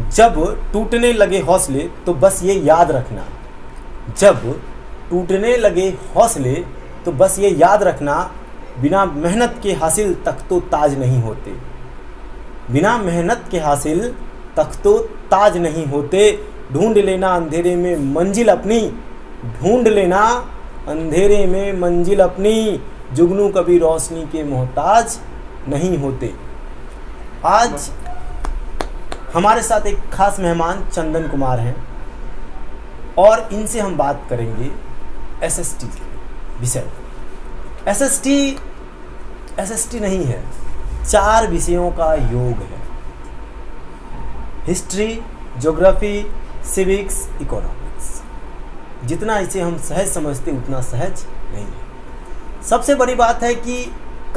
जब टूटने लगे हौसले तो बस ये याद रखना, जब टूटने लगे हौसले तो बस ये याद रखना, बिना मेहनत के हासिल तख्तो ताज नहीं होते, बिना मेहनत के हासिल तख्तो ताज नहीं होते। ढूंढ लेना अंधेरे में मंजिल अपनी, ढूंढ लेना अंधेरे में मंजिल अपनी, जुगनू कभी रोशनी के मोहताज नहीं होते। आज हमारे साथ एक खास मेहमान चंदन कुमार हैं और इनसे हम बात करेंगे एसएसटी विषय। एसएसटी नहीं है, 4 विषयों का योग है, हिस्ट्री, ज्योग्राफी, सिविक्स, इकोनॉमिक्स। जितना इसे हम सहज समझते उतना सहज नहीं है। सबसे बड़ी बात है कि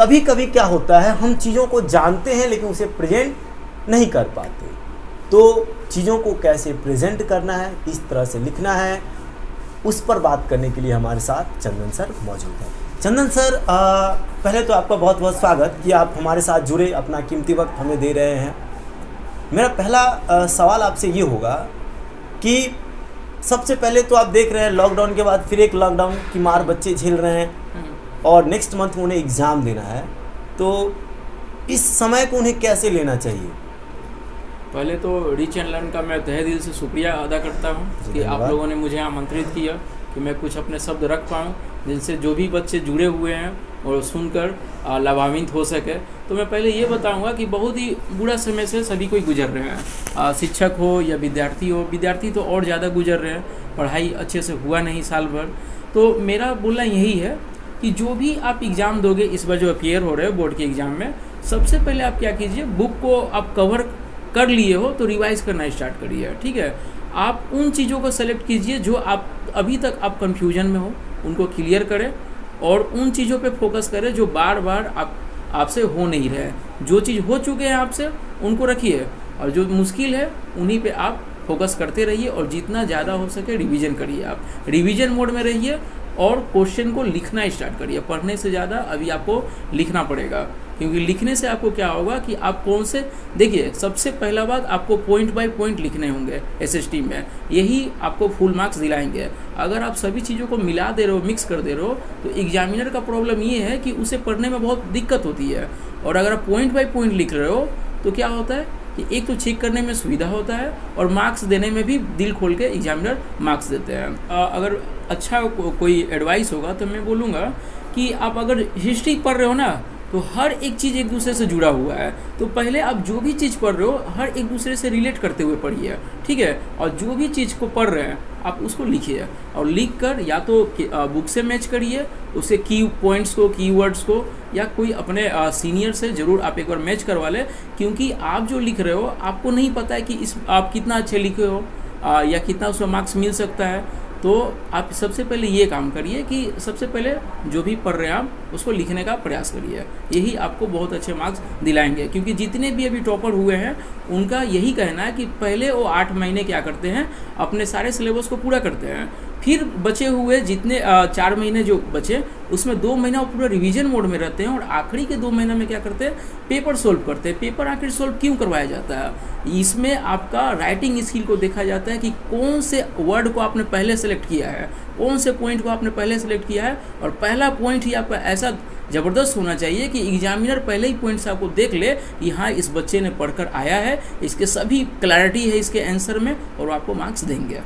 कभी कभी क्या होता है, हम चीज़ों को जानते हैं लेकिन उसे प्रेजेंट नहीं कर पाते। तो चीज़ों को कैसे प्रेजेंट करना है, किस तरह से लिखना है, उस पर बात करने के लिए हमारे साथ चंदन सर मौजूद हैं। चंदन सर, पहले तो आपका बहुत बहुत स्वागत कि आप हमारे साथ जुड़े, अपना कीमती वक्त हमें दे रहे हैं। मेरा पहला सवाल आपसे ये होगा कि सबसे पहले तो आप देख रहे हैं लॉकडाउन के बाद फिर एक लॉकडाउन की मार बच्चे झेल रहे हैं और नेक्स्ट मंथ उन्हें एग्ज़ाम देना है, तो इस समय को उन्हें कैसे लेना चाहिए? पहले तो रिच एंड लर्न का मैं तहे दिल से शुक्रिया अदा करता हूँ कि आप लोगों ने मुझे आमंत्रित किया कि मैं कुछ अपने शब्द रख पाऊँ जिनसे जो भी बच्चे जुड़े हुए हैं और सुनकर लाभान्वित हो सके। तो मैं पहले ये बताऊंगा कि बहुत ही बुरा समय से सभी कोई गुजर रहे हैं, शिक्षक हो या विद्यार्थी हो। विद्यार्थी तो और ज़्यादा गुजर रहे हैं, पढ़ाई अच्छे से हुआ नहीं साल भर। तो मेरा बोलना यही है कि जो भी आप एग्ज़ाम दोगे इस बार जो अपीयर हो रहे हो बोर्ड के एग्ज़ाम में, सबसे पहले आप क्या कीजिए, बुक को आप कवर कर लिए हो तो रिवाइज़ करना स्टार्ट करिए। ठीक है, आप उन चीज़ों को सेलेक्ट कीजिए जो आप अभी तक आप कन्फ्यूजन में हो, उनको क्लियर करें और उन चीज़ों पे फोकस करें जो बार बार आपसे हो नहीं रहे। जो चीज़ हो चुके हैं आपसे उनको रखिए और जो मुश्किल है उन्हीं पे आप फोकस करते रहिए और जितना ज़्यादा हो सके रिवीजन करिए। आप रिवीजन मोड में रहिए और क्वेश्चन को लिखना स्टार्ट करिए। पढ़ने से ज़्यादा अभी आपको लिखना पड़ेगा, क्योंकि लिखने से आपको क्या होगा कि आप कौन से, देखिए सबसे पहला बात आपको पॉइंट बाय पॉइंट लिखने होंगे एसएसटी में, यही आपको फुल मार्क्स दिलाएंगे। अगर आप सभी चीज़ों को मिला दे रहे हो, मिक्स कर दे रहे हो, तो एग्जामिनर का प्रॉब्लम ये है कि उसे पढ़ने में बहुत दिक्कत होती है। और अगर आप पॉइंट बाय पॉइंट लिख रहे हो तो क्या होता है कि एक तो चेक करने में सुविधा होता है और मार्क्स देने में भी दिल खोल के एग्जामिनर मार्क्स देते हैं। अगर अच्छा कोई एडवाइस होगा तो मैं बोलूँगा कि आप अगर हिस्ट्री पढ़ रहे हो ना, तो हर एक चीज़ एक दूसरे से जुड़ा हुआ है। तो पहले आप जो भी चीज़ पढ़ रहे हो हर एक दूसरे से रिलेट करते हुए पढ़िए, ठीक है। और जो भी चीज़ को पढ़ रहे हैं आप उसको लिखिए और लिख कर या तो बुक से मैच करिए उसे, की पॉइंट्स को, कीवर्ड्स को, या कोई अपने सीनियर से ज़रूर आप एक बार मैच करवा लें, क्योंकि आप जो लिख रहे हो आपको नहीं पता है कि आप कितना अच्छे लिखे हो या कितना उसमें मार्क्स मिल सकता है। तो आप सबसे पहले ये काम करिए कि सबसे पहले जो भी पढ़ रहे हैं आप उसको लिखने का प्रयास करिए, यही आपको बहुत अच्छे मार्क्स दिलाएंगे। क्योंकि जितने भी अभी टॉपर हुए हैं उनका यही कहना है कि पहले वो 8 महीने क्या करते हैं, अपने सारे सिलेबस को पूरा करते हैं, फिर बचे हुए जितने 4 महीने जो बचे उसमें 2 महीना वो पूरा रिवीजन मोड में रहते हैं और आखिरी के 2 महीने में क्या करते हैं, पेपर सोल्व करते हैं। पेपर आखिर सोल्व क्यों करवाया जाता है, इसमें आपका राइटिंग स्किल को देखा जाता है कि कौन से वर्ड को आपने पहले सेलेक्ट किया है, कौन से पॉइंट को आपने पहले सेलेक्ट किया है। और पहला पॉइंट ही आपका ऐसा ज़बरदस्त होना चाहिए कि एग्जामिनर पहले ही पॉइंट्स आपको देख ले कि हाँ इस बच्चे ने पढ़कर आया है, इसके सभी क्लैरिटी है इसके आंसर में, और आपको मार्क्स देंगे।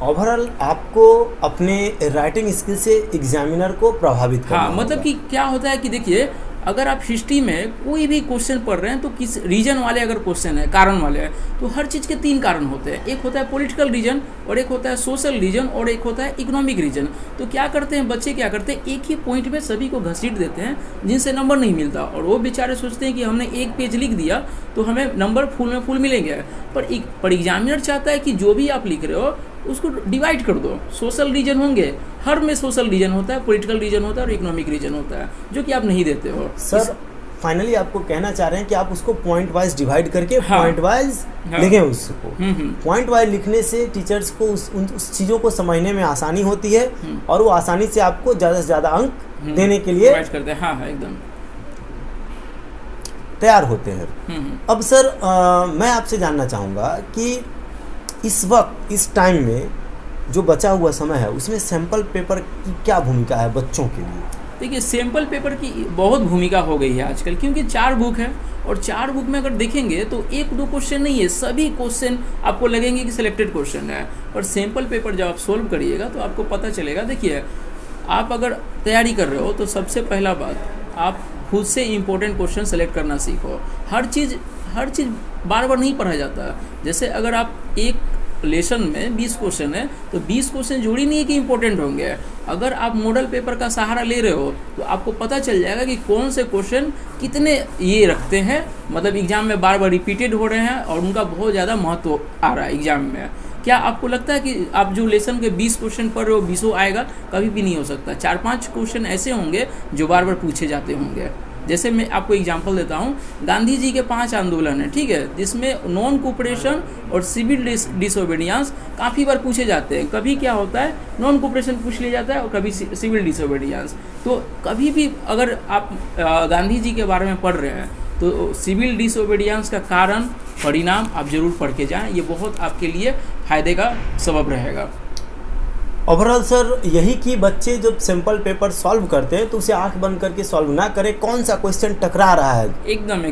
ओवरऑल आपको अपने राइटिंग स्किल से एग्जामिनर को प्रभावित करना होगा। मतलब कि क्या होता है कि देखिए, अगर आप हिस्ट्री में कोई भी क्वेश्चन पढ़ रहे हैं तो किस रीजन वाले अगर क्वेश्चन है, कारण वाले हैं, तो हर चीज़ के 3 कारण होते हैं। एक होता है पॉलिटिकल रीजन, और एक होता है सोशल रीजन, और एक होता है इकोनॉमिक रीजन। तो क्या करते हैं बच्चे, क्या करते हैं, एक ही पॉइंट में सभी को घसीट देते हैं जिनसे नंबर नहीं मिलता, और वो बेचारे सोचते हैं कि हमने एक पेज लिख दिया तो हमें नंबर फुल में फुल मिलेंगे। पर एग्जामिनर चाहता है कि जो भी आप लिख रहे हो उसको डिवाइड कर दो। सोशल रीजन होंगे, हर में सोशल रीजन होता है, पॉलिटिकल रीजन होता है और इकोनॉमिक रीजन होता है, जो कि आप नहीं देते हो। सर फाइनली आपको कहना चाह रहे हैं कि आप उसको पॉइंट वाइज डिवाइड करके पॉइंट वाइज लिखें उसको। पॉइंट वाइज लिखने से टीचर्स को उस चीज़ों को समझने में आसानी होती है और वो आसानी से आपको ज़्यादा से ज़्यादा अंक देने के लिए करते हैं। हाँ एकदम। तैयार होते हैं। अब सर मैं आपसे जानना चाहूँगा कि इस वक्त इस टाइम में जो बचा हुआ समय है उसमें सैंपल पेपर की क्या भूमिका है बच्चों के लिए? देखिए, सैंपल पेपर की बहुत भूमिका हो गई है आजकल, क्योंकि 4 बुक है और 4 बुक में अगर देखेंगे तो 1-2 क्वेश्चन नहीं है, सभी क्वेश्चन आपको लगेंगे कि सिलेक्टेड क्वेश्चन है। और सैंपल पेपर जब आप सोल्व करिएगा तो आपको पता चलेगा। देखिए, आप अगर तैयारी कर रहे हो तो सबसे पहला बात, आप खुद से इम्पोर्टेंट क्वेश्चन सेलेक्ट करना सीखो। हर चीज़ बार बार नहीं पढ़ा जाता। जैसे अगर आप एक लेसन में 20 क्वेश्चन है तो 20 क्वेश्चन जरूरी नहीं है कि इंपॉर्टेंट होंगे। अगर आप मॉडल पेपर का सहारा ले रहे हो तो आपको पता चल जाएगा कि कौन से क्वेश्चन कितने ये रखते हैं, मतलब एग्जाम में बार बार रिपीटेड हो रहे हैं और उनका बहुत ज़्यादा महत्व आ रहा है एग्जाम में। क्या आपको लगता है कि आप जो लेसन के 20 क्वेश्चन पढ़ रहे हो 20 आएगा? कभी भी नहीं हो सकता। 4-5 क्वेश्चन ऐसे होंगे जो बार बार पूछे जाते होंगे। जैसे मैं आपको एग्जांपल देता हूँ, गांधी जी के 5 आंदोलन है, ठीक है, जिसमें नॉन कोऑपरेशन और सिविल डिसोबीडियंस काफ़ी बार पूछे जाते हैं। कभी क्या होता है, नॉन कोऑपरेशन पूछ लिया जाता है और कभी सिविल डिसोबीडियंस। तो कभी भी अगर आप गांधी जी के बारे में पढ़ रहे हैं तो सिविल डिसोबीडियंस का कारण परिणाम आप जरूर पढ़ के जाएं, ये बहुत आपके लिए फ़ायदे का सबब रहेगा। ओवरऑल सर यही कि बच्चे जब सिंपल पेपर सॉल्व करते हैं तो उसे आंख बंद करके सॉल्व ना करें, कौन सा क्वेश्चन टकरा रहा है एकदम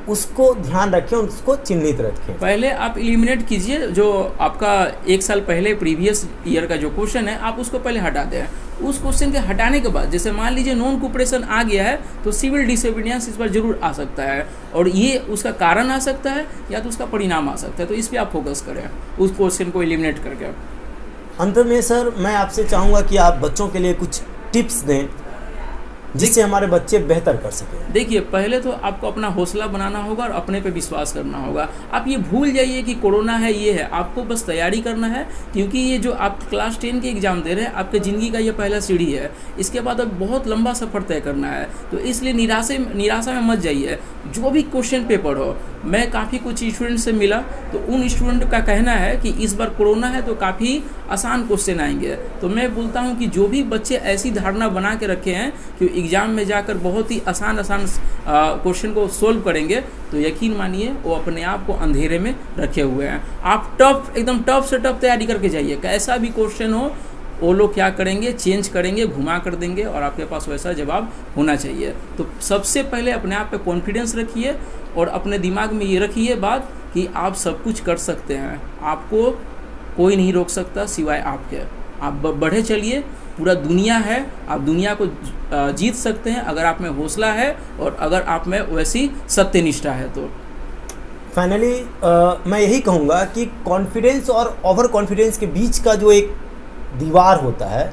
उसको ध्यान रखें, उसको चिन्हित रखें। पहले आप एलिमिनेट कीजिए, जो आपका 1 साल पहले प्रीवियस ईयर का जो क्वेश्चन है आप उसको पहले हटा दें। उस क्वेश्चन के हटाने के बाद, जैसे मान लीजिए नॉन कोऑपरेशन आ गया है तो सिविल डिसोबीडियंस इस पर जरूर आ सकता है और ये उसका कारण आ सकता है या तो उसका परिणाम आ सकता है। तो इस पर आप फोकस करें, उस क्वेश्चन को एलिमिनेट करके। अंत में सर मैं आपसे चाहूँगा कि आप बच्चों के लिए कुछ टिप्स दें जिससे हमारे बच्चे बेहतर कर सकें। देखिए, पहले तो आपको अपना हौसला बनाना होगा और अपने पे विश्वास करना होगा। आप ये भूल जाइए कि कोरोना है, ये है, आपको बस तैयारी करना है, क्योंकि ये जो आप क्लास 10 के एग्ज़ाम दे रहे हैं आपके ज़िंदगी का ये पहला सीढ़ी है। इसके बाद अब बहुत लंबा सफ़र तय करना है, तो इसलिए निराशा में मत जाइए। जो भी क्वेश्चन पेपर हो, मैं काफ़ी कुछ स्टूडेंट से मिला तो उन स्टूडेंट का कहना है कि इस बार कोरोना है तो काफ़ी आसान क्वेश्चन आएंगे। तो मैं बोलता हूं कि जो भी बच्चे ऐसी धारणा बना के रखे हैं कि एग्ज़ाम में जाकर बहुत ही आसान क्वेश्चन को सोल्व करेंगे, तो यकीन मानिए वो अपने आप को अंधेरे में रखे हुए हैं। आप एकदम टफ से टफ तैयारी करके जाइए, कैसा भी क्वेश्चन हो वो लोग क्या करेंगे, चेंज करेंगे, घुमा कर देंगे और आपके पास वैसा जवाब होना चाहिए। तो सबसे पहले अपने आप पे कॉन्फिडेंस रखिए और अपने दिमाग में ये रखिए बात कि आप सब कुछ कर सकते हैं, आपको कोई नहीं रोक सकता सिवाय आपके। आप बढ़े चलिए, पूरा दुनिया है, आप दुनिया को जीत सकते हैं अगर आप में हौसला है और अगर आप में वैसी सत्यनिष्ठा है। तो फाइनली मैं यही कहूँगा कि कॉन्फिडेंस और ओवर कॉन्फिडेंस के बीच का जो एक दीवार होता है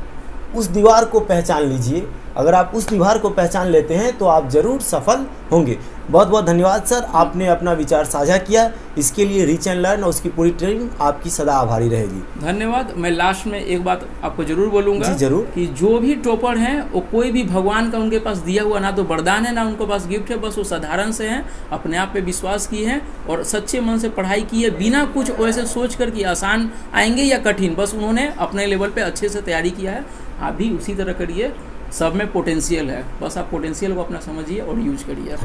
उस दीवार को पहचान लीजिए। अगर आप उस दीवार को पहचान लेते हैं तो आप ज़रूर सफल होंगे। बहुत बहुत धन्यवाद सर, आपने अपना विचार साझा किया। इसके लिए रीच एंड लर्न और उसकी पूरी टीम आपकी सदा आभारी रहेगी। धन्यवाद। मैं लास्ट में एक बात आपको जरूर बोलूँगा जी जरूर, कि जो भी टॉपर हैं वो कोई भी भगवान का उनके पास दिया हुआ ना तो वरदान है ना उनके पास गिफ्ट है, बस वो साधारण से हैं, अपने आप पे विश्वास किए हैं और सच्चे मन से पढ़ाई की है, बिना कुछ वैसे सोच कर कि आसान आएंगे या कठिन, बस उन्होंने अपने लेवल पे अच्छे से तैयारी किया है। आप भी उसी तरह करिए, सब में पोटेंशियल है, बस आप पोटेंशियल को अपना समझिए और यूज करिए।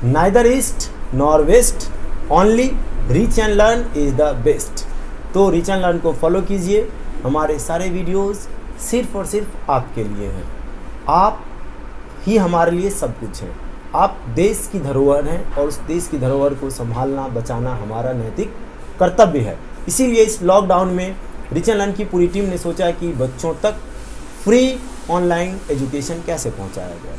Neither east nor west, only reach and learn is the best. तो रीच एंड लर्न को फॉलो कीजिए, हमारे सारे वीडियोस सिर्फ और सिर्फ आपके लिए हैं। आप ही हमारे लिए सब कुछ हैं। आप देश की धरोहर हैं और उस देश की धरोहर को संभालना बचाना हमारा नैतिक कर्तव्य है। इसीलिए इस लॉकडाउन में रीच एंड लर्न की पूरी टीम ने सोचा कि बच्चों तक फ्री ऑनलाइन एजुकेशन कैसे पहुंचाया जाए।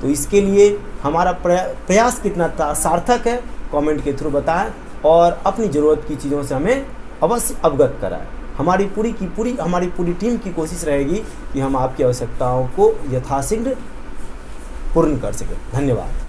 तो इसके लिए हमारा प्रयास कितना सार्थक है कमेंट के थ्रू बताएं और अपनी ज़रूरत की चीज़ों से हमें अवश्य अवगत कराएं। हमारी पूरी टीम की कोशिश रहेगी कि हम आपकी आवश्यकताओं को यथाशीघ्र पूर्ण कर सकें। धन्यवाद।